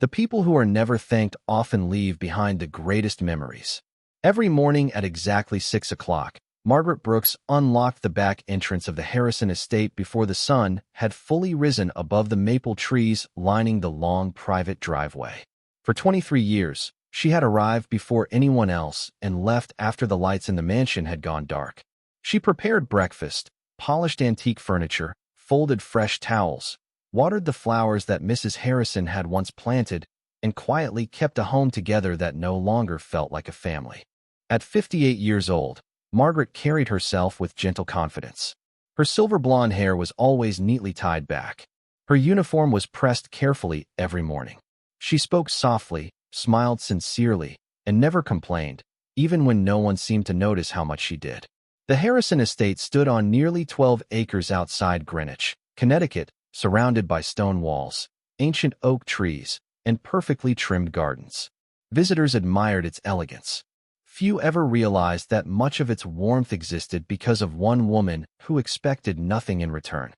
The people who are never thanked often leave behind the greatest memories. Every morning at exactly 6 o'clock, Margaret Brooks unlocked the back entrance of the Harrison estate before the sun had fully risen above the maple trees lining the long private driveway. For 23 years, she had arrived before anyone else and left after the lights in the mansion had gone dark. She prepared breakfast, polished antique furniture, folded fresh towels, watered the flowers that Mrs. Harrison had once planted, and quietly kept a home together that no longer felt like a family. At 58 years old, Margaret carried herself with gentle confidence. Her silver blonde hair was always neatly tied back. Her uniform was pressed carefully every morning. She spoke softly, smiled sincerely, and never complained, even when no one seemed to notice how much she did. The Harrison estate stood on nearly 12 acres outside Greenwich, Connecticut, surrounded by stone walls, ancient oak trees, and perfectly trimmed gardens. Visitors admired its elegance. Few ever realized that much of its warmth existed because of one woman who expected nothing in return.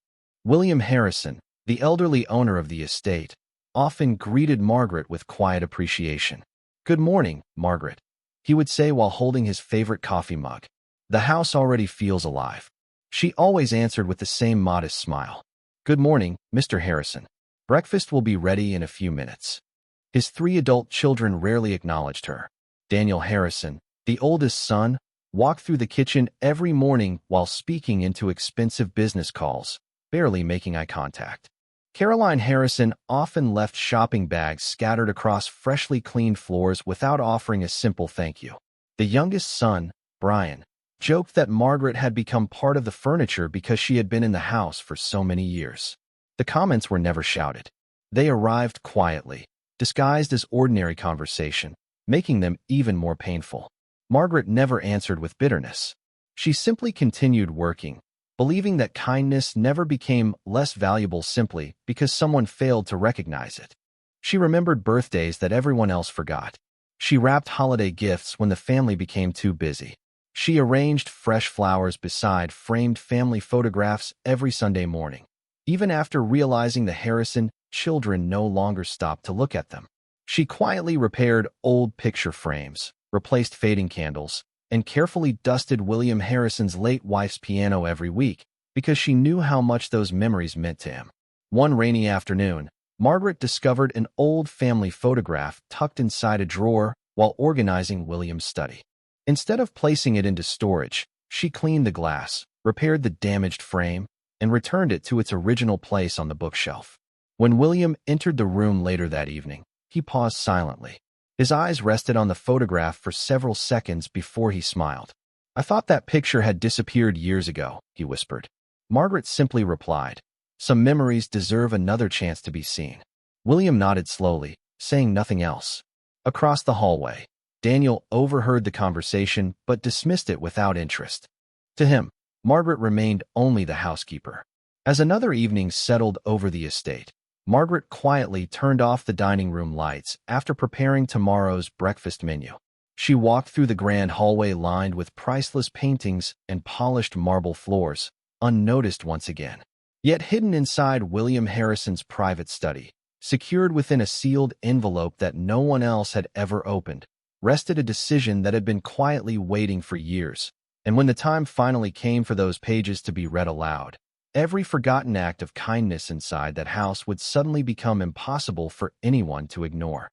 William Harrison, the elderly owner of the estate, often greeted Margaret with quiet appreciation. "Good morning, Margaret," he would say while holding his favorite coffee mug. "The house already feels alive." She always answered with the same modest smile. "Good morning, Mr. Harrison. Breakfast will be ready in a few minutes." His 3 adult children rarely acknowledged her. Daniel Harrison, the oldest son, walked through the kitchen every morning while speaking into expensive business calls, barely making eye contact. Caroline Harrison often left shopping bags scattered across freshly cleaned floors without offering a simple thank you. The youngest son, Brian, joked that Margaret had become part of the furniture because she had been in the house for so many years. The comments were never shouted. They arrived quietly, disguised as ordinary conversation, making them even more painful. Margaret never answered with bitterness. She simply continued working, believing that kindness never became less valuable simply because someone failed to recognize it. She remembered birthdays that everyone else forgot. She wrapped holiday gifts when the family became too busy. She arranged fresh flowers beside framed family photographs every Sunday morning, even after realizing the Harrison children no longer stopped to look at them. She quietly repaired old picture frames, replaced fading candles, and carefully dusted William Harrison's late wife's piano every week because she knew how much those memories meant to him. One rainy afternoon, Margaret discovered an old family photograph tucked inside a drawer while organizing William's study. Instead of placing it into storage, she cleaned the glass, repaired the damaged frame, and returned it to its original place on the bookshelf. When William entered the room later that evening, he paused silently. His eyes rested on the photograph for several seconds before he smiled. "I thought that picture had disappeared years ago," he whispered. Margaret simply replied, "Some memories deserve another chance to be seen." William nodded slowly, saying nothing else. Across the hallway, Daniel overheard the conversation but dismissed it without interest. To him, Margaret remained only the housekeeper. As another evening settled over the estate, Margaret quietly turned off the dining room lights after preparing tomorrow's breakfast menu. She walked through the grand hallway lined with priceless paintings and polished marble floors, unnoticed once again. Yet hidden inside William Harrison's private study, secured within a sealed envelope that no one else had ever opened, rested a decision that had been quietly waiting for years. And when the time finally came for those pages to be read aloud, every forgotten act of kindness inside that house would suddenly become impossible for anyone to ignore.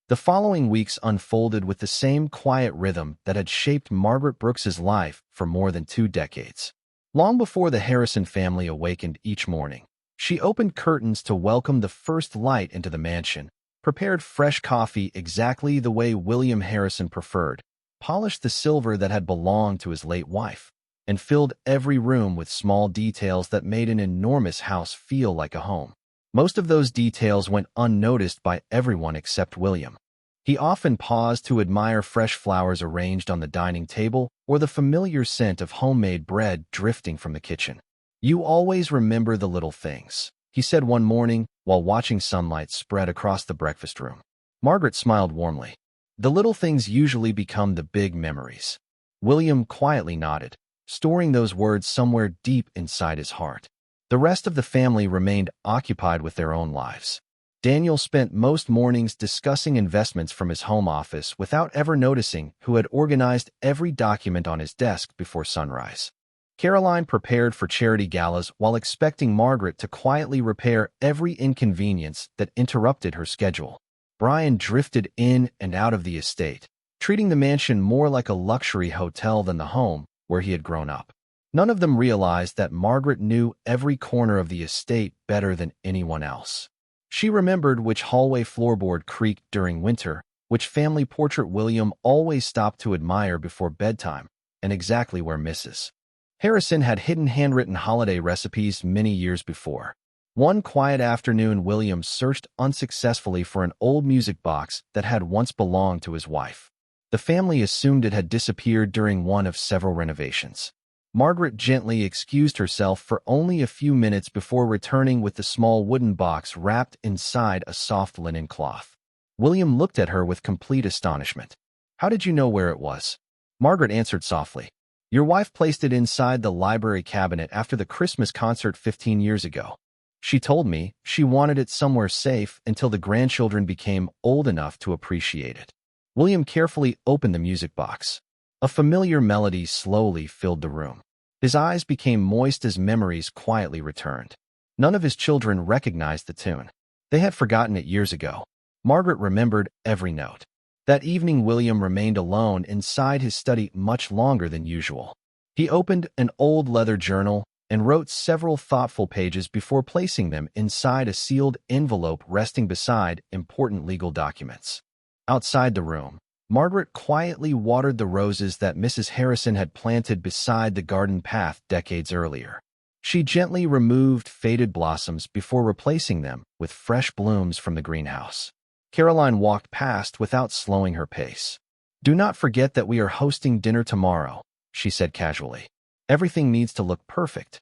The following weeks unfolded with the same quiet rhythm that had shaped Margaret Brooks's life for more than 2 decades. Long before the Harrison family awakened each morning, she opened curtains to welcome the first light into the mansion, prepared fresh coffee exactly the way William Harrison preferred, polished the silver that had belonged to his late wife, and filled every room with small details that made an enormous house feel like a home. Most of those details went unnoticed by everyone except William. He often paused to admire fresh flowers arranged on the dining table or the familiar scent of homemade bread drifting from the kitchen. "You always remember the little things," he said one morning while watching sunlight spread across the breakfast room. Margaret smiled warmly. "The little things usually become the big memories." William quietly nodded, storing those words somewhere deep inside his heart. The rest of the family remained occupied with their own lives. Daniel spent most mornings discussing investments from his home office without ever noticing who had organized every document on his desk before sunrise. Caroline prepared for charity galas while expecting Margaret to quietly repair every inconvenience that interrupted her schedule. Brian drifted in and out of the estate, treating the mansion more like a luxury hotel than the home where he had grown up. None of them realized that Margaret knew every corner of the estate better than anyone else. She remembered which hallway floorboard creaked during winter, which family portrait William always stopped to admire before bedtime, and exactly where Mrs. Harrison had hidden handwritten holiday recipes many years before. One quiet afternoon, William searched unsuccessfully for an old music box that had once belonged to his wife. The family assumed it had disappeared during one of several renovations. Margaret gently excused herself for only a few minutes before returning with the small wooden box wrapped inside a soft linen cloth. William looked at her with complete astonishment. "How did you know where it was?" Margaret answered softly. "Your wife placed it inside the library cabinet after the Christmas concert 15 years ago. She told me she wanted it somewhere safe until the grandchildren became old enough to appreciate it." William carefully opened the music box. A familiar melody slowly filled the room. His eyes became moist as memories quietly returned. None of his children recognized the tune. They had forgotten it years ago. Margaret remembered every note. That evening, William remained alone inside his study much longer than usual. He opened an old leather journal and wrote several thoughtful pages before placing them inside a sealed envelope resting beside important legal documents. Outside the room, Margaret quietly watered the roses that Mrs. Harrison had planted beside the garden path decades earlier. She gently removed faded blossoms before replacing them with fresh blooms from the greenhouse. Caroline walked past without slowing her pace. "Do not forget that we are hosting dinner tomorrow," she said casually. "Everything needs to look perfect."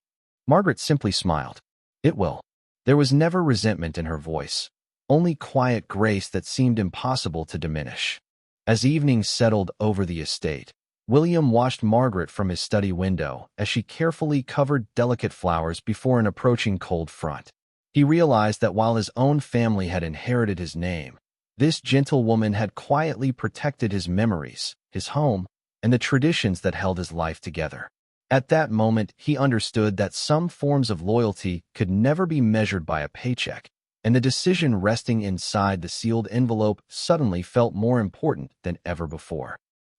Margaret simply smiled. "It will." There was never resentment in her voice, only quiet grace that seemed impossible to diminish. As evening settled over the estate, William watched Margaret from his study window as she carefully covered delicate flowers before an approaching cold front. He realized that while his own family had inherited his name, this gentle woman had quietly protected his memories, his home, and the traditions that held his life together. At that moment, he understood that some forms of loyalty could never be measured by a paycheck, and the decision resting inside the sealed envelope suddenly felt more important than ever before.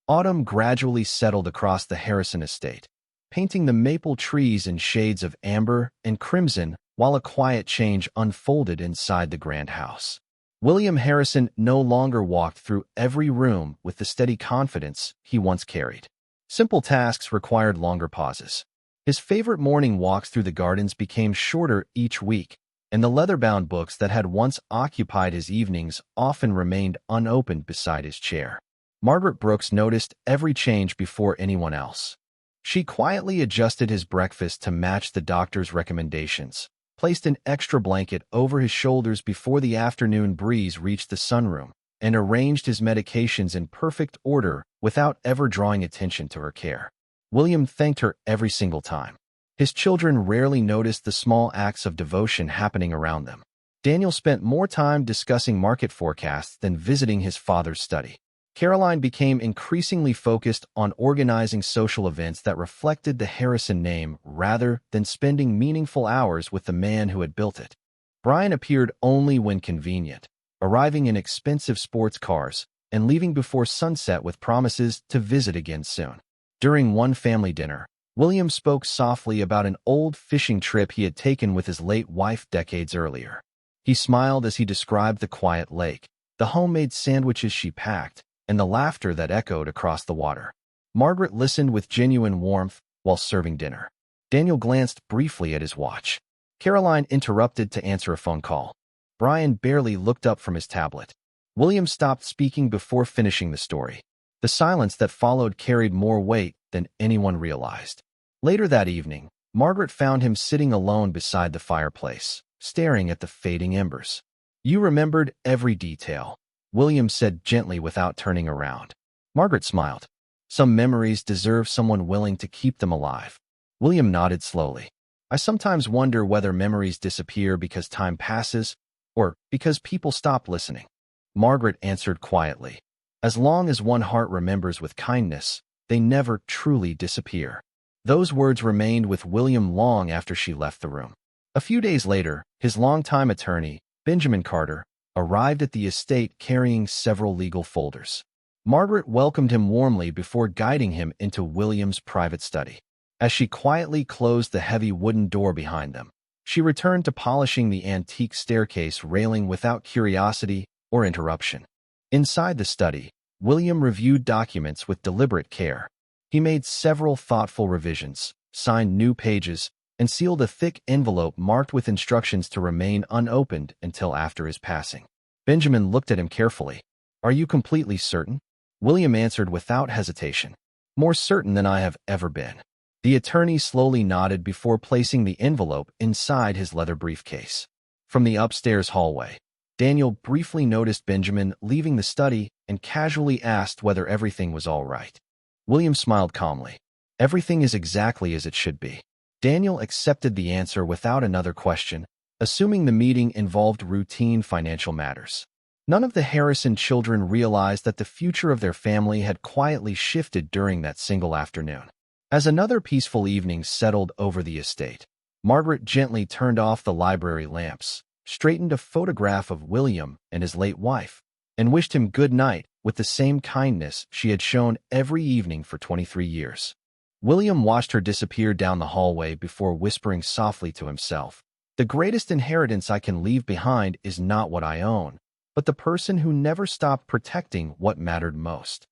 Autumn gradually settled across the Harrison estate, painting the maple trees in shades of amber and crimson, while a quiet change unfolded inside the grand house. William Harrison no longer walked through every room with the steady confidence he once carried. Simple tasks required longer pauses. His favorite morning walks through the gardens became shorter each week, and the leather-bound books that had once occupied his evenings often remained unopened beside his chair. Margaret Brooks noticed every change before anyone else. She quietly adjusted his breakfast to match the doctor's recommendations, placed an extra blanket over his shoulders before the afternoon breeze reached the sunroom, and arranged his medications in perfect order without ever drawing attention to her care. William thanked her every single time. His children rarely noticed the small acts of devotion happening around them. Daniel spent more time discussing market forecasts than visiting his father's study. Caroline became increasingly focused on organizing social events that reflected the Harrison name rather than spending meaningful hours with the man who had built it. Brian appeared only when convenient, arriving in expensive sports cars and leaving before sunset with promises to visit again soon. During one family dinner, William spoke softly about an old fishing trip he had taken with his late wife decades earlier. He smiled as he described the quiet lake, the homemade sandwiches she packed, and the laughter that echoed across the water. Margaret listened with genuine warmth while serving dinner. Daniel glanced briefly at his watch. Caroline interrupted to answer a phone call. Brian barely looked up from his tablet. William stopped speaking before finishing the story. The silence that followed carried more weight than anyone realized. Later that evening, Margaret found him sitting alone beside the fireplace, staring at the fading embers. "You remembered every detail," William said gently without turning around. Margaret smiled. "Some memories deserve someone willing to keep them alive." William nodded slowly. "I sometimes wonder whether memories disappear because time passes or because people stopped listening? Margaret answered quietly. As long as one heart remembers with kindness, they never truly disappear. Those words remained with William long after she left the room. A few days later, his longtime attorney, Benjamin Carter, arrived at the estate carrying several legal folders. Margaret welcomed him warmly before guiding him into William's private study. As she quietly closed the heavy wooden door behind them, she returned to polishing the antique staircase railing without curiosity or interruption. Inside the study, William reviewed documents with deliberate care. He made several thoughtful revisions, signed new pages, and sealed a thick envelope marked with instructions to remain unopened until after his passing. Benjamin looked at him carefully. "Are you completely certain?" William answered without hesitation. "More certain than I have ever been." The attorney slowly nodded before placing the envelope inside his leather briefcase. From the upstairs hallway, Daniel briefly noticed Benjamin leaving the study and casually asked whether everything was all right. William smiled calmly. "Everything is exactly as it should be." Daniel accepted the answer without another question, assuming the meeting involved routine financial matters. None of the Harrison children realized that the future of their family had quietly shifted during that single afternoon. As another peaceful evening settled over the estate, Margaret gently turned off the library lamps, straightened a photograph of William and his late wife, and wished him good night with the same kindness she had shown every evening for 23 years. William watched her disappear down the hallway before whispering softly to himself, "The greatest inheritance I can leave behind is not what I own, but the person who never stopped protecting what mattered most."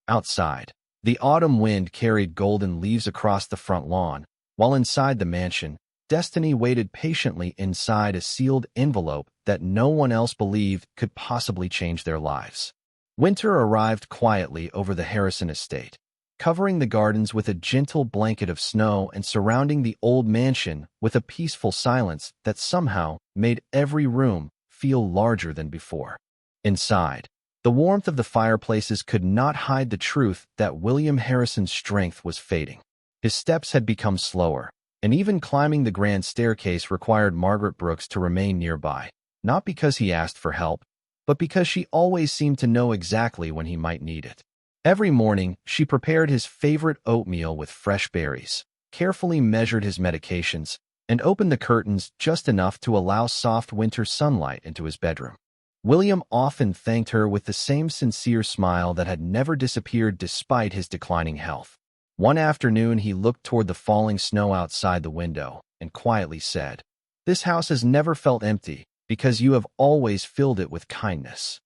Outside, the autumn wind carried golden leaves across the front lawn, while inside the mansion, destiny waited patiently inside a sealed envelope that no one else believed could possibly change their lives. Winter arrived quietly over the Harrison estate, covering the gardens with a gentle blanket of snow and surrounding the old mansion with a peaceful silence that somehow made every room feel larger than before. Inside, the warmth of the fireplaces could not hide the truth that William Harrison's strength was fading. His steps had become slower, and even climbing the grand staircase required Margaret Brooks to remain nearby, not because he asked for help, but because she always seemed to know exactly when he might need it. Every morning, she prepared his favorite oatmeal with fresh berries, carefully measured his medications, and opened the curtains just enough to allow soft winter sunlight into his bedroom. William often thanked her with the same sincere smile that had never disappeared despite his declining health. One afternoon, he looked toward the falling snow outside the window and quietly said, "This house has never felt empty because you have always filled it with kindness."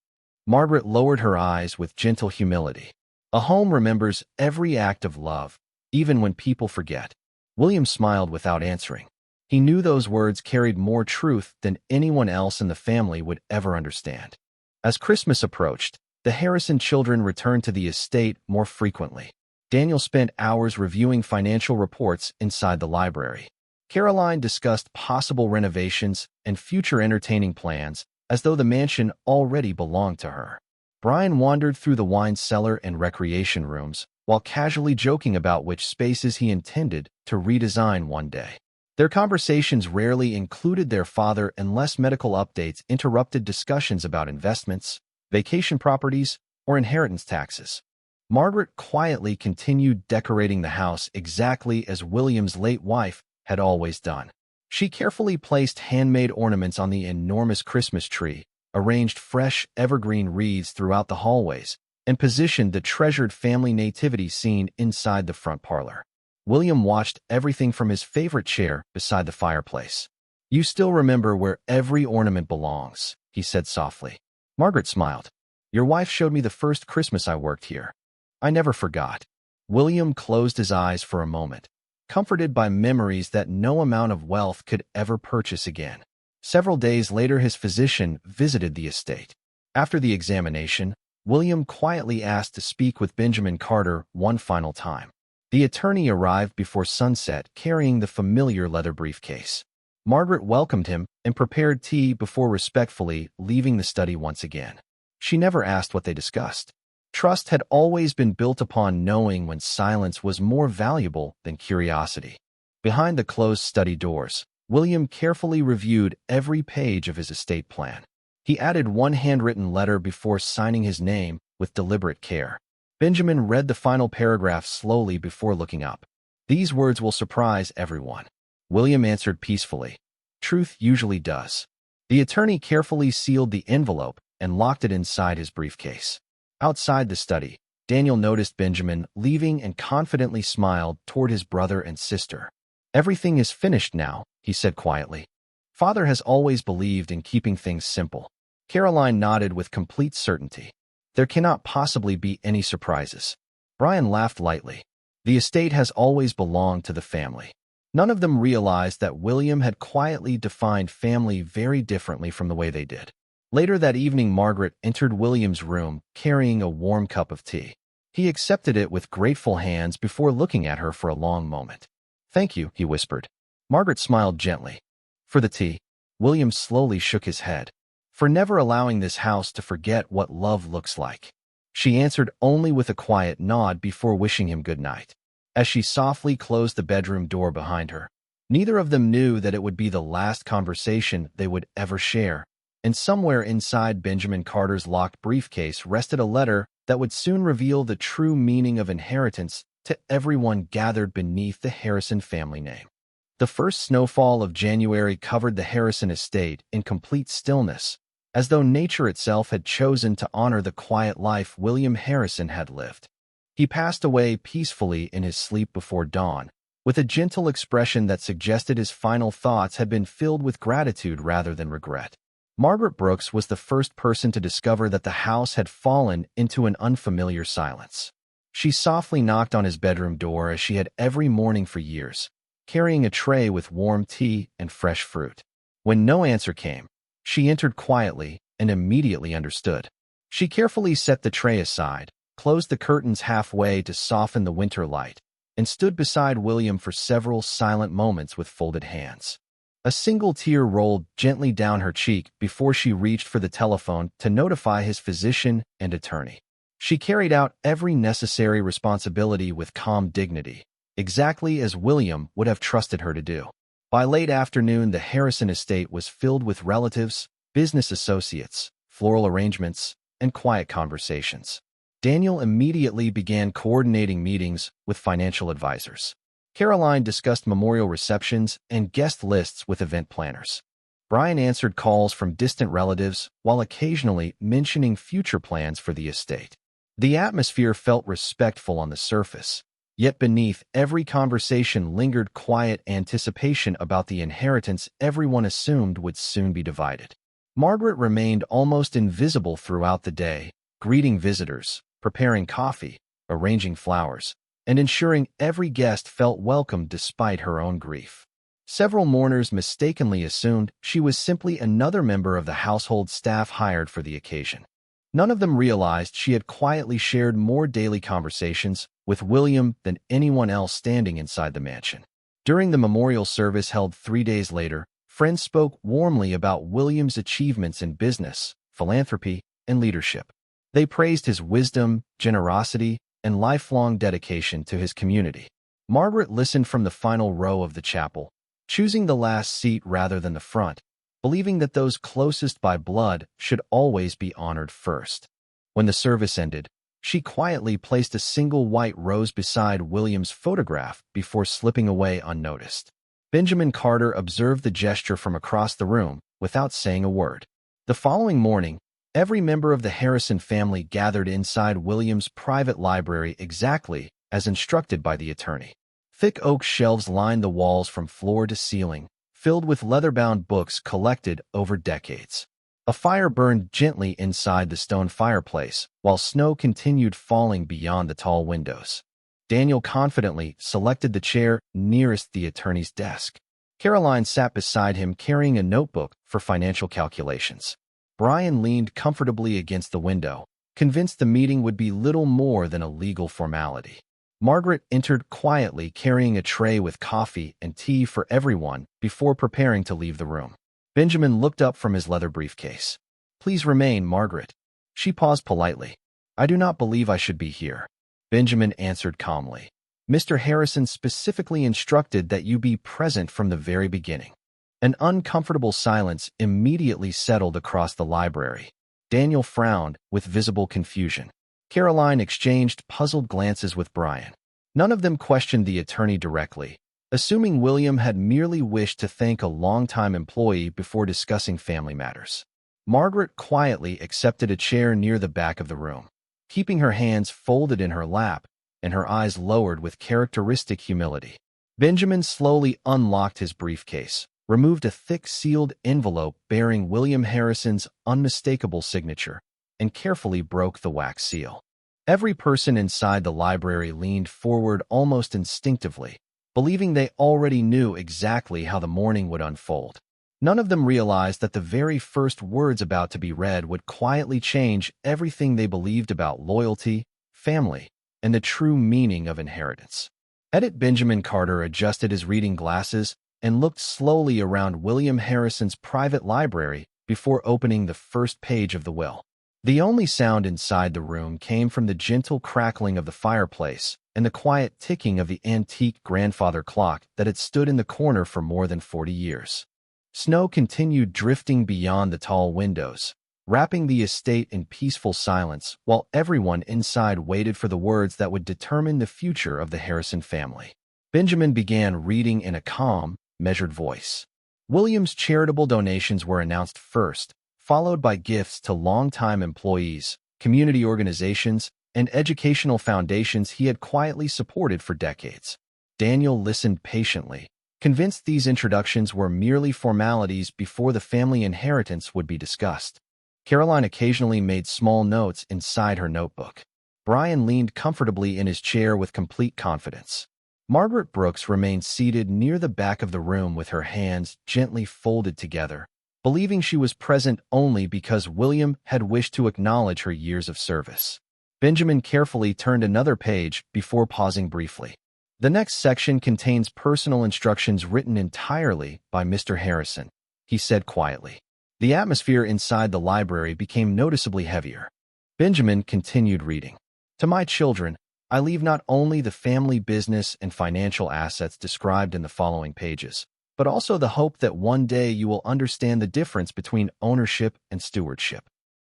Margaret lowered her eyes with gentle humility. A home remembers every act of love, even when people forget. William smiled without answering. He knew those words carried more truth than anyone else in the family would ever understand. As Christmas approached, the Harrison children returned to the estate more frequently. Daniel spent hours reviewing financial reports inside the library. Caroline discussed possible renovations and future entertaining plans as though the mansion already belonged to her. Brian wandered through the wine cellar and recreation rooms, while casually joking about which spaces he intended to redesign one day. Their conversations rarely included their father unless medical updates interrupted discussions about investments, vacation properties, or inheritance taxes. Margaret quietly continued decorating the house exactly as William's late wife had always done. She carefully placed handmade ornaments on the enormous Christmas tree, arranged fresh evergreen wreaths throughout the hallways, and positioned the treasured family nativity scene inside the front parlor. William watched everything from his favorite chair beside the fireplace. "You still remember where every ornament belongs," he said softly. Margaret smiled. "Your wife showed me the first Christmas I worked here. I never forgot." William closed his eyes for a moment, comforted by memories that no amount of wealth could ever purchase again. Several days later, his physician visited the estate. After the examination, William quietly asked to speak with Benjamin Carter one final time. The attorney arrived before sunset carrying the familiar leather briefcase. Margaret welcomed him and prepared tea before respectfully leaving the study once again. She never asked what they discussed. Trust had always been built upon knowing when silence was more valuable than curiosity. Behind the closed study doors, William carefully reviewed every page of his estate plan. He added one handwritten letter before signing his name with deliberate care. Benjamin read the final paragraph slowly before looking up. "These words will surprise everyone." William answered peacefully. "Truth usually does." The attorney carefully sealed the envelope and locked it inside his briefcase. Outside the study, Daniel noticed Benjamin leaving and confidently smiled toward his brother and sister. "Everything is finished now," he said quietly. "Father has always believed in keeping things simple." Caroline nodded with complete certainty. "There cannot possibly be any surprises." Brian laughed lightly. The estate has always belonged to the family. None of them realized that William had quietly defined family very differently from the way they did. Later that evening, Margaret entered William's room carrying a warm cup of tea. He accepted it with grateful hands before looking at her for a long moment. "Thank you," he whispered. Margaret smiled gently. "For the tea?" William slowly shook his head. "For never allowing this house to forget what love looks like." She answered only with a quiet nod before wishing him good night. As she softly closed the bedroom door behind her, neither of them knew that it would be the last conversation they would ever share. And somewhere inside Benjamin Carter's locked briefcase rested a letter that would soon reveal the true meaning of inheritance to everyone gathered beneath the Harrison family name. The first snowfall of January covered the Harrison estate in complete stillness, as though nature itself had chosen to honor the quiet life William Harrison had lived. He passed away peacefully in his sleep before dawn, with a gentle expression that suggested his final thoughts had been filled with gratitude rather than regret. Margaret Brooks was the first person to discover that the house had fallen into an unfamiliar silence. She softly knocked on his bedroom door as she had every morning for years, carrying a tray with warm tea and fresh fruit. When no answer came, she entered quietly and immediately understood. She carefully set the tray aside, closed the curtains halfway to soften the winter light, and stood beside William for several silent moments with folded hands. A single tear rolled gently down her cheek before she reached for the telephone to notify his physician and attorney. She carried out every necessary responsibility with calm dignity, exactly as William would have trusted her to do. By late afternoon, the Harrison estate was filled with relatives, business associates, floral arrangements, and quiet conversations. Daniel immediately began coordinating meetings with financial advisors. Caroline discussed memorial receptions and guest lists with event planners. Brian answered calls from distant relatives while occasionally mentioning future plans for the estate. The atmosphere felt respectful on the surface, yet beneath every conversation lingered quiet anticipation about the inheritance everyone assumed would soon be divided. Margaret remained almost invisible throughout the day, greeting visitors, preparing coffee, arranging flowers, and ensuring every guest felt welcome despite her own grief. Several mourners mistakenly assumed she was simply another member of the household staff hired for the occasion. None of them realized she had quietly shared more daily conversations with William than anyone else standing inside the mansion. During the memorial service held 3 days later, friends spoke warmly about William's achievements in business, philanthropy, and leadership. They praised his wisdom, generosity, and lifelong dedication to his community. Margaret listened from the final row of the chapel, choosing the last seat rather than the front, believing that those closest by blood should always be honored first. When the service ended, she quietly placed a single white rose beside William's photograph before slipping away unnoticed. Benjamin Carter observed the gesture from across the room without saying a word. The following morning, every member of the Harrison family gathered inside William's private library exactly as instructed by the attorney. Thick oak shelves lined the walls from floor to ceiling, filled with leather-bound books collected over decades. A fire burned gently inside the stone fireplace, while snow continued falling beyond the tall windows. Daniel confidently selected the chair nearest the attorney's desk. Caroline sat beside him carrying a notebook for financial calculations. Brian leaned comfortably against the window, convinced the meeting would be little more than a legal formality. Margaret entered quietly carrying a tray with coffee and tea for everyone before preparing to leave the room. Benjamin looked up from his leather briefcase. "Please remain, Margaret." She paused politely. "I do not believe I should be here." Benjamin answered calmly. "Mr. Harrison specifically instructed that you be present from the very beginning." An uncomfortable silence immediately settled across the library. Daniel frowned with visible confusion. Caroline exchanged puzzled glances with Brian. None of them questioned the attorney directly, assuming William had merely wished to thank a longtime employee before discussing family matters. Margaret quietly accepted a chair near the back of the room, keeping her hands folded in her lap and her eyes lowered with characteristic humility. Benjamin slowly unlocked his briefcase, removed a thick sealed envelope bearing William Harrison's unmistakable signature, and carefully broke the wax seal. Every person inside the library leaned forward almost instinctively, believing they already knew exactly how the morning would unfold. None of them realized that the very first words about to be read would quietly change everything they believed about loyalty, family, and the true meaning of inheritance. Benjamin Carter adjusted his reading glasses and looked slowly around William Harrison's private library before opening the first page of the will. The only sound inside the room came from the gentle crackling of the fireplace and the quiet ticking of the antique grandfather clock that had stood in the corner for more than 40 years. Snow continued drifting beyond the tall windows, wrapping the estate in peaceful silence while everyone inside waited for the words that would determine the future of the Harrison family. Benjamin began reading in a calm, measured voice. William's charitable donations were announced first, followed by gifts to longtime employees, community organizations, and educational foundations he had quietly supported for decades. Daniel listened patiently, convinced these introductions were merely formalities before the family inheritance would be discussed. Caroline occasionally made small notes inside her notebook. Brian leaned comfortably in his chair with complete confidence. Margaret Brooks remained seated near the back of the room with her hands gently folded together, believing she was present only because William had wished to acknowledge her years of service. Benjamin carefully turned another page before pausing briefly. The next section contains personal instructions written entirely by Mr. Harrison, he said quietly. The atmosphere inside the library became noticeably heavier. Benjamin continued reading. To my children, I leave not only the family business and financial assets described in the following pages, but also the hope that one day you will understand the difference between ownership and stewardship.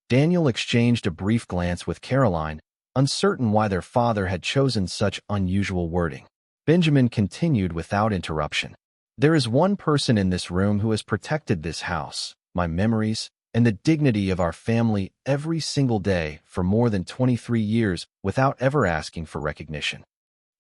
Daniel exchanged a brief glance with Caroline, uncertain why their father had chosen such unusual wording. Benjamin continued without interruption. There is one person in this room who has protected this house, my memories, and the dignity of our family every single day for more than 23 years without ever asking for recognition.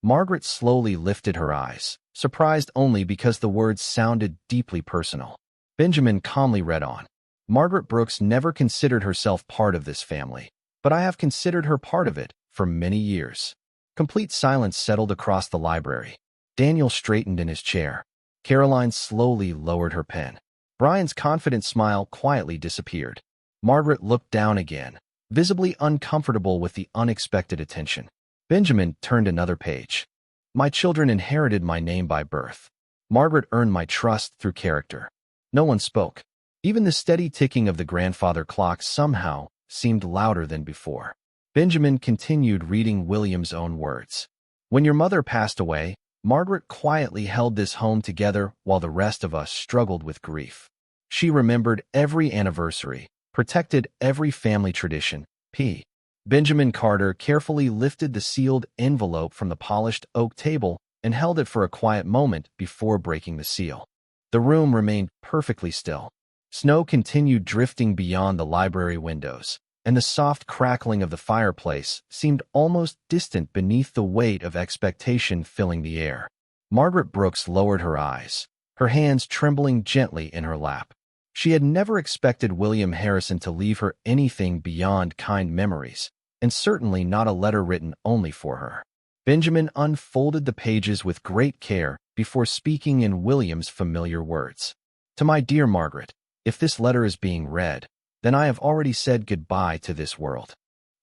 Margaret slowly lifted her eyes, surprised only because the words sounded deeply personal. Benjamin calmly read on. Margaret Brooks never considered herself part of this family, but I have considered her part of it for many years. Complete silence settled across the library. Daniel straightened in his chair. Caroline slowly lowered her pen. Brian's confident smile quietly disappeared. Margaret looked down again, visibly uncomfortable with the unexpected attention. Benjamin turned another page. My children inherited my name by birth. Margaret earned my trust through character. No one spoke. Even the steady ticking of the grandfather clock somehow seemed louder than before. Benjamin continued reading William's own words. When your mother passed away, Margaret quietly held this home together while the rest of us struggled with grief. She remembered every anniversary, protected every family tradition. Benjamin Carter carefully lifted the sealed envelope from the polished oak table and held it for a quiet moment before breaking the seal. The room remained perfectly still. Snow continued drifting beyond the library windows, and the soft crackling of the fireplace seemed almost distant beneath the weight of expectation filling the air. Margaret Brooks lowered her eyes, her hands trembling gently in her lap. She had never expected William Harrison to leave her anything beyond kind memories, and certainly not a letter written only for her. Benjamin unfolded the pages with great care before speaking in William's familiar words. To my dear Margaret, if this letter is being read, then I have already said goodbye to this world.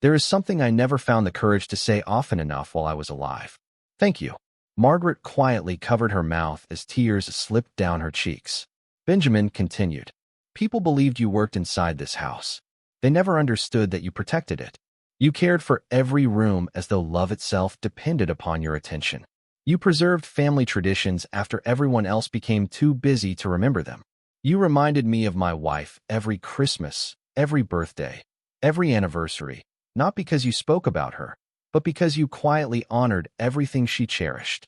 There is something I never found the courage to say often enough while I was alive. Thank you. Margaret quietly covered her mouth as tears slipped down her cheeks. Benjamin continued. People believed you worked inside this house. They never understood that you protected it. You cared for every room as though love itself depended upon your attention. You preserved family traditions after everyone else became too busy to remember them. You reminded me of my wife every Christmas, every birthday, every anniversary, not because you spoke about her, but because you quietly honored everything she cherished.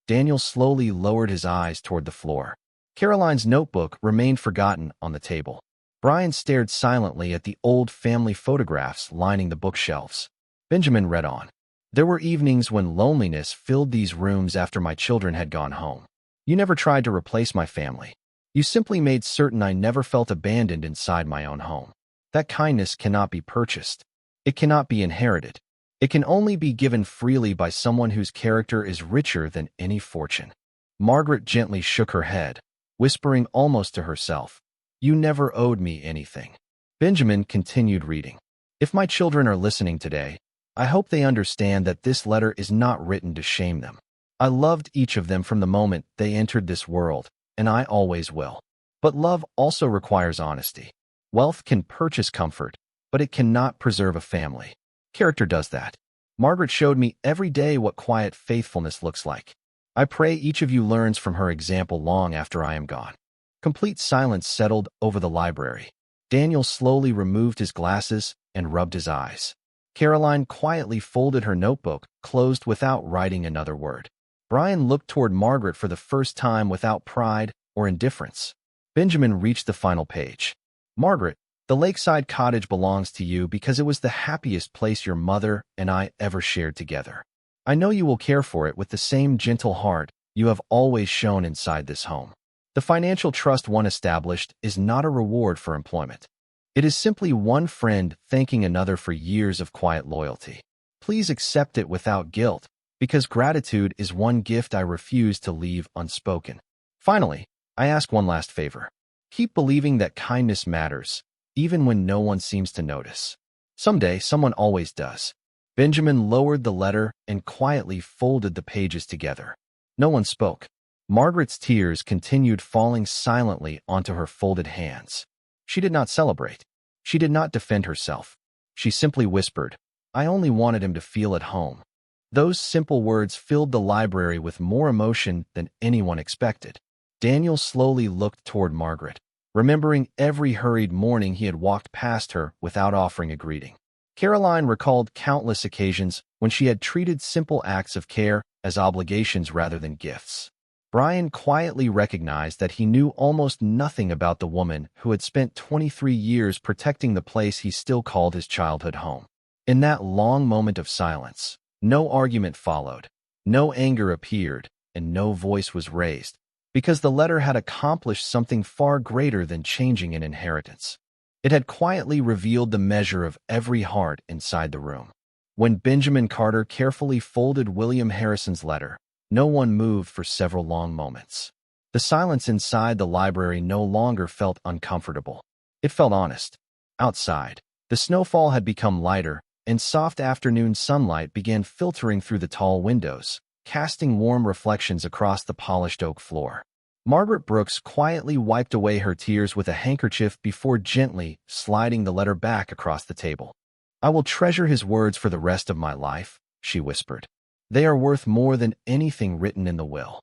Daniel slowly lowered his eyes toward the floor. Caroline's notebook remained forgotten on the table. Brian stared silently at the old family photographs lining the bookshelves. Benjamin read on. There were evenings when loneliness filled these rooms after my children had gone home. You never tried to replace my family. You simply made certain I never felt abandoned inside my own home. That kindness cannot be purchased. It cannot be inherited. It can only be given freely by someone whose character is richer than any fortune. Margaret gently shook her head, whispering almost to herself, "You never owed me anything." Benjamin continued reading. If my children are listening today, I hope they understand that this letter is not written to shame them. I loved each of them from the moment they entered this world, and I always will. But love also requires honesty. Wealth can purchase comfort, but it cannot preserve a family. Character does that. Margaret showed me every day what quiet faithfulness looks like. I pray each of you learns from her example long after I am gone. Complete silence settled over the library. Daniel slowly removed his glasses and rubbed his eyes. Caroline quietly folded her notebook, closed without writing another word. Brian looked toward Margaret for the first time without pride or indifference. Benjamin reached the final page. Margaret, the lakeside cottage belongs to you because it was the happiest place your mother and I ever shared together. I know you will care for it with the same gentle heart you have always shown inside this home. The financial trust one established is not a reward for employment. It is simply one friend thanking another for years of quiet loyalty. Please accept it without guilt, because gratitude is one gift I refuse to leave unspoken. Finally, I ask one last favor. Keep believing that kindness matters, even when no one seems to notice. Someday, someone always does. Benjamin lowered the letter and quietly folded the pages together. No one spoke. Margaret's tears continued falling silently onto her folded hands. She did not celebrate. She did not defend herself. She simply whispered, "I only wanted him to feel at home." Those simple words filled the library with more emotion than anyone expected. Daniel slowly looked toward Margaret, remembering every hurried morning he had walked past her without offering a greeting. Caroline recalled countless occasions when she had treated simple acts of care as obligations rather than gifts. Brian quietly recognized that he knew almost nothing about the woman who had spent 23 years protecting the place he still called his childhood home. In that long moment of silence, no argument followed, no anger appeared, and no voice was raised, because the letter had accomplished something far greater than changing an inheritance. It had quietly revealed the measure of every heart inside the room. When Benjamin Carter carefully folded William Harrison's letter, no one moved for several long moments. The silence inside the library no longer felt uncomfortable. It felt honest. Outside, the snowfall had become lighter, and soft afternoon sunlight began filtering through the tall windows, casting warm reflections across the polished oak floor. Margaret Brooks quietly wiped away her tears with a handkerchief before gently sliding the letter back across the table. "I will treasure his words for the rest of my life," she whispered. "They are worth more than anything written in the will."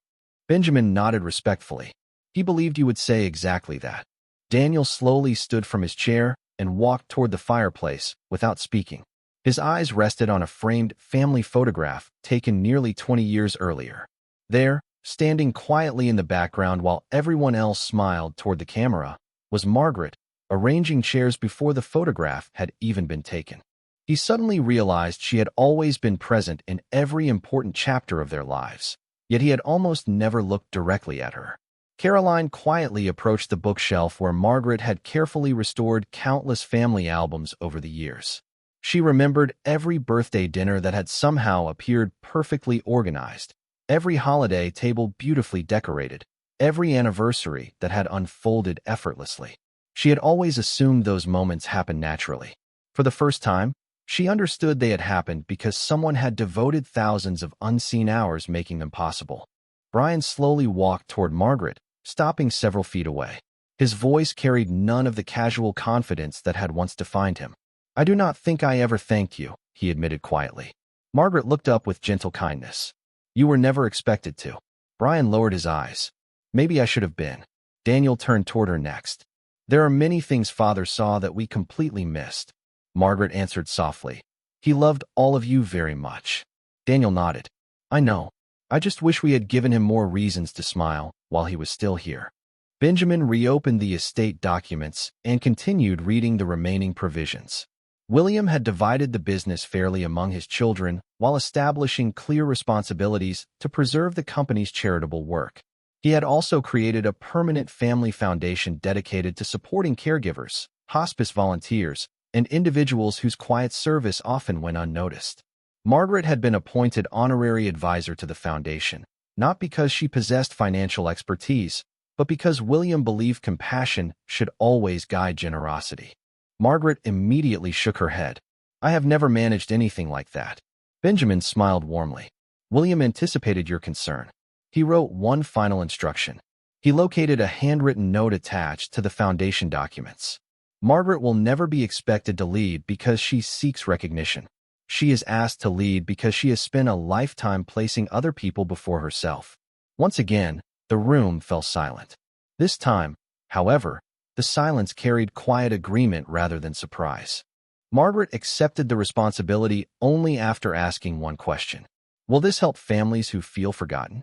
Benjamin nodded respectfully. He believed you would say exactly that. Daniel slowly stood from his chair and walked toward the fireplace without speaking. His eyes rested on a framed family photograph taken nearly 20 years earlier. There, standing quietly in the background while everyone else smiled toward the camera, was Margaret, arranging chairs before the photograph had even been taken. He suddenly realized she had always been present in every important chapter of their lives, yet he had almost never looked directly at her. Caroline quietly approached the bookshelf where Margaret had carefully restored countless family albums over the years. She remembered every birthday dinner that had somehow appeared perfectly organized, every holiday table beautifully decorated, every anniversary that had unfolded effortlessly. She had always assumed those moments happened naturally. For the first time, she understood they had happened because someone had devoted thousands of unseen hours making them possible. Brian slowly walked toward Margaret, stopping several feet away. His voice carried none of the casual confidence that had once defined him. "I do not think I ever thanked you," he admitted quietly. Margaret looked up with gentle kindness. "You were never expected to." Brian lowered his eyes. "Maybe I should have been." Daniel turned toward her next. There are many things Father saw that we completely missed. Margaret answered softly. He loved all of you very much. Daniel nodded. I know. I just wish we had given him more reasons to smile while he was still here. Benjamin reopened the estate documents and continued reading the remaining provisions. William had divided the business fairly among his children while establishing clear responsibilities to preserve the company's charitable work. He had also created a permanent family foundation dedicated to supporting caregivers, hospice volunteers, and individuals whose quiet service often went unnoticed. Margaret had been appointed honorary advisor to the foundation, not because she possessed financial expertise, but because William believed compassion should always guide generosity. Margaret immediately shook her head. I have never managed anything like that. Benjamin smiled warmly. William anticipated your concern. He wrote one final instruction. He located a handwritten note attached to the foundation documents. Margaret will never be expected to lead because she seeks recognition. She is asked to lead because she has spent a lifetime placing other people before herself. Once again, the room fell silent. This time, however, the silence carried quiet agreement rather than surprise. Margaret accepted the responsibility only after asking one question. Will this help families who feel forgotten?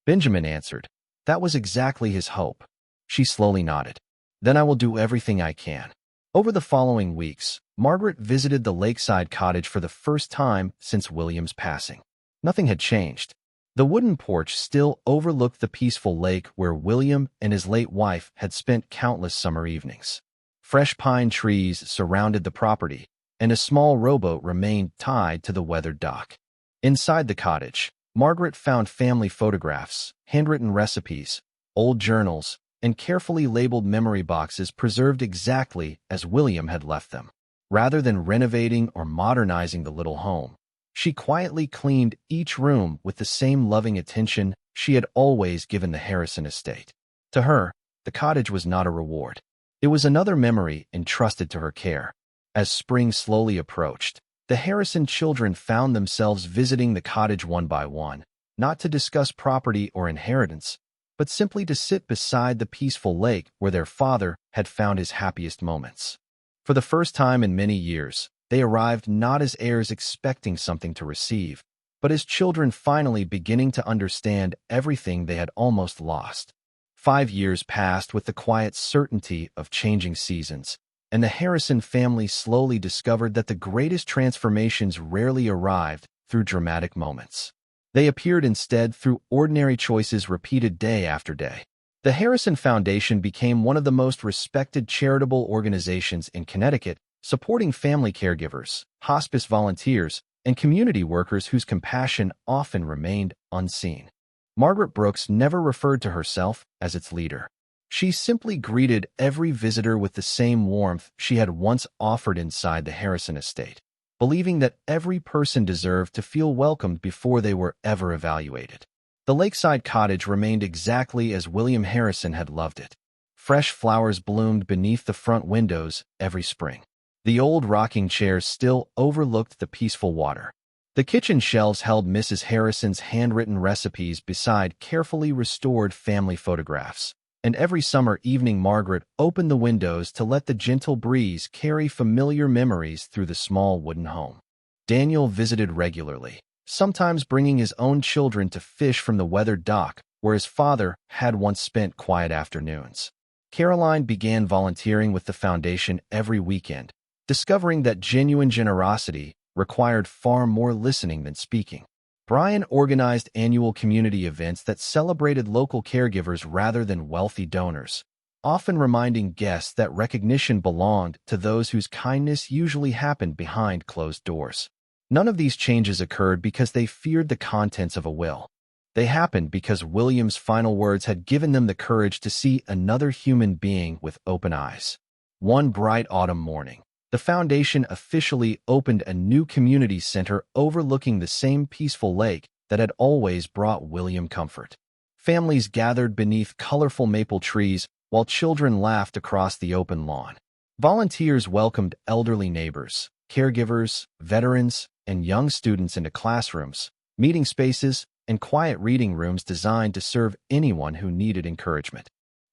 Benjamin answered. That was exactly his hope. She slowly nodded. Then I will do everything I can. Over the following weeks, Margaret visited the lakeside cottage for the first time since William's passing. Nothing had changed. The wooden porch still overlooked the peaceful lake where William and his late wife had spent countless summer evenings. Fresh pine trees surrounded the property, and a small rowboat remained tied to the weathered dock. Inside the cottage, Margaret found family photographs, handwritten recipes, old journals, and carefully labeled memory boxes preserved exactly as William had left them. Rather than renovating or modernizing the little home, she quietly cleaned each room with the same loving attention she had always given the Harrison estate. To her, the cottage was not a reward. It was another memory entrusted to her care. As spring slowly approached, the Harrison children found themselves visiting the cottage one by one, not to discuss property or inheritance, but simply to sit beside the peaceful lake where their father had found his happiest moments. For the first time in many years, they arrived not as heirs expecting something to receive, but as children finally beginning to understand everything they had almost lost. 5 years passed with the quiet certainty of changing seasons, and the Harrison family slowly discovered that the greatest transformations rarely arrived through dramatic moments. They appeared instead through ordinary choices repeated day after day. The Harrison Foundation became one of the most respected charitable organizations in Connecticut, supporting family caregivers, hospice volunteers, and community workers whose compassion often remained unseen. Margaret Brooks never referred to herself as its leader. She simply greeted every visitor with the same warmth she had once offered inside the Harrison estate, believing that every person deserved to feel welcomed before they were ever evaluated. The lakeside cottage remained exactly as William Harrison had loved it. Fresh flowers bloomed beneath the front windows every spring. The old rocking chairs still overlooked the peaceful water. The kitchen shelves held Mrs. Harrison's handwritten recipes beside carefully restored family photographs. And every summer evening Margaret opened the windows to let the gentle breeze carry familiar memories through the small wooden home. Daniel visited regularly, sometimes bringing his own children to fish from the weathered dock where his father had once spent quiet afternoons. Caroline began volunteering with the foundation every weekend, discovering that genuine generosity required far more listening than speaking. Brian organized annual community events that celebrated local caregivers rather than wealthy donors, often reminding guests that recognition belonged to those whose kindness usually happened behind closed doors. None of these changes occurred because they feared the contents of a will. They happened because William's final words had given them the courage to see another human being with open eyes. One bright autumn morning, the foundation officially opened a new community center overlooking the same peaceful lake that had always brought William comfort. Families gathered beneath colorful maple trees while children laughed across the open lawn. Volunteers welcomed elderly neighbors, caregivers, veterans, and young students into classrooms, meeting spaces, and quiet reading rooms designed to serve anyone who needed encouragement.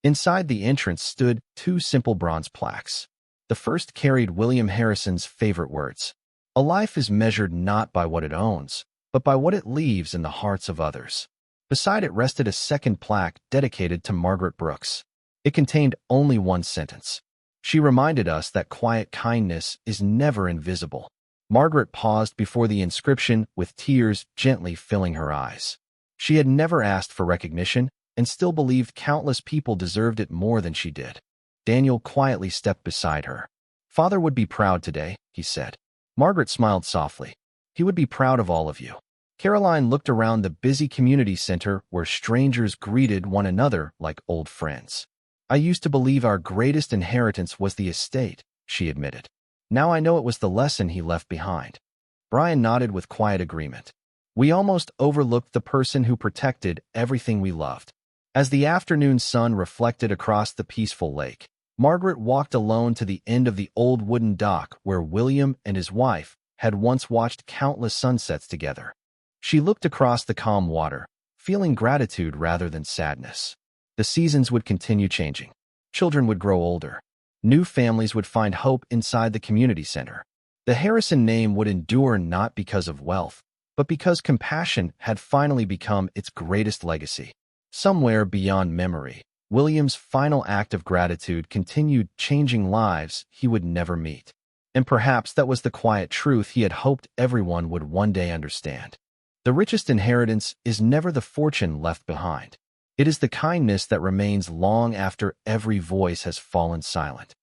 Inside the entrance stood two simple bronze plaques. The first carried William Harrison's favorite words: "A life is measured not by what it owns, but by what it leaves in the hearts of others." Beside it rested a second plaque dedicated to Margaret Brooks. It contained only one sentence. She reminded us that quiet kindness is never invisible. Margaret paused before the inscription with tears gently filling her eyes. She had never asked for recognition and still believed countless people deserved it more than she did. Daniel quietly stepped beside her. "Father would be proud today," he said. Margaret smiled softly. "He would be proud of all of you." Caroline looked around the busy community center where strangers greeted one another like old friends. "I used to believe our greatest inheritance was the estate," she admitted. "Now I know it was the lesson he left behind." Brian nodded with quiet agreement. "We almost overlooked the person who protected everything we loved." As the afternoon sun reflected across the peaceful lake, Margaret walked alone to the end of the old wooden dock where William and his wife had once watched countless sunsets together. She looked across the calm water, feeling gratitude rather than sadness. The seasons would continue changing. Children would grow older. New families would find hope inside the community center. The Harrison name would endure not because of wealth, but because compassion had finally become its greatest legacy. Somewhere beyond memory, William's final act of gratitude continued changing lives he would never meet. And perhaps that was the quiet truth he had hoped everyone would one day understand. The richest inheritance is never the fortune left behind. It is the kindness that remains long after every voice has fallen silent.